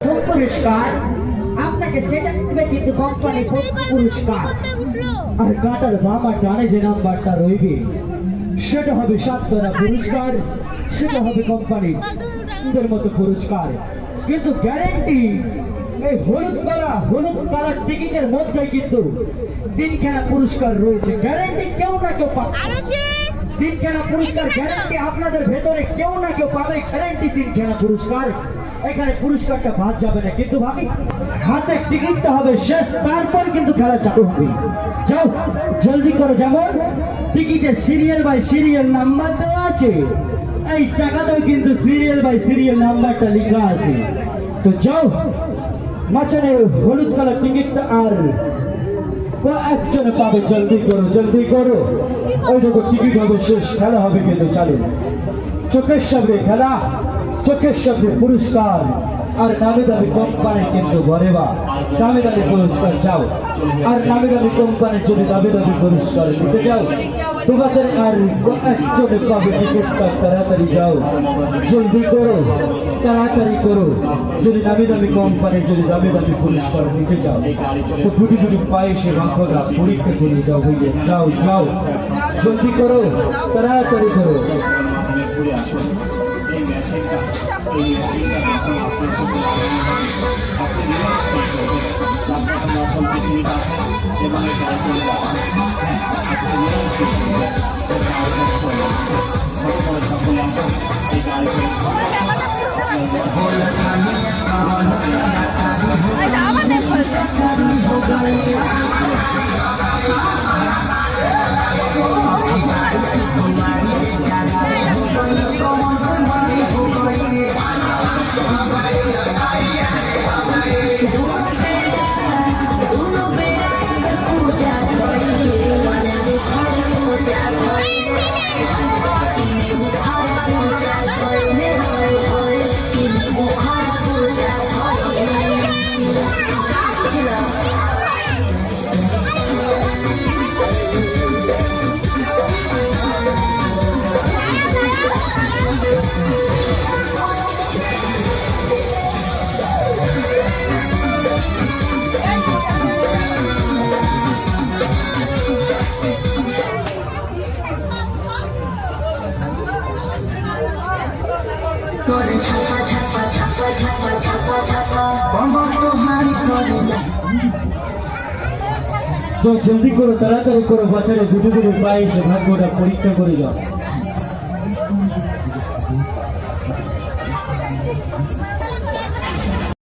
পুরস্কার আপনাকে সেটা দিবে কিন্তু কোম্পানি পুরস্কার। আর কাটার বাবা জানে যে নাম্বারটা রইবে সেটা হবে 7 টাকা পুরস্কার, সেটা হবে কোম্পানির মতো পুরস্কার। কিন্তু গ্যারেন্টি এই হলুদ কালার টিকিটের মধ্যে কিন্তু তিনখানা পুরস্কার রয়েছে। গ্যারেন্টি কেউ না কেউ পাবে তিনখানা পুরস্কার। গ্যারেন্টি আপনাদের ভেতরে কেউ না কেউ পাবে গ্যারেন্টি তিনখানা পুরস্কার। এখানে পুরস্কারটা বাদ যাবে না, কিন্তু ভাবি হাতে টিকিটটা হবে শেষ, তারপর কিন্তু খেলা চালু হবে। যাও জলদি করো, যেমন টিকিটে সিরিয়াল বাই সিরিয়াল নাম্বার দেওয়া আছে, এই জায়গাতেও কিন্তু সিরিয়াল বাই সিরিয়াল নাম্বারটা লেখা আছে। তো যাও মাঝখানে হলুদ কালার টিকিটটা আর একজনে পাবে, জলদি করো। ওই যখন টিকিট হবে শেষ, খেলা হবে কিন্তু চালু। চোখের সামনে খেলা, চোখের সামনে পুরস্কার আর নামি দামি কোম্পানি কিন্তু ঘরে বা দামি দামি পুরস্কার যাও। আর নামি দামি কোম্পানির যদি দামি দামি পুরস্কার নিতে যাও তোমাদের আর একজনে পাবে টিকিটটা। তাড়াতাড়ি যাও, জলদি করো, তাড়াতাড়ি করো। যদি নামি দামি কোম্পানির যদি দামি দামি পুরস্কার নিতে যাও তো ফুটি ফুটি পায়ে সে মাংসটা পরীক্ষা করে যাও হইলে। যাও যাও, জলদি করো, তাড়াতাড়ি করো। তো জলদি করো, তাড়াতাড়ি করো, বাচ্চারা দুটো করে পায়ে সে ভাগ্যটা পরীক্ষা করে যাও।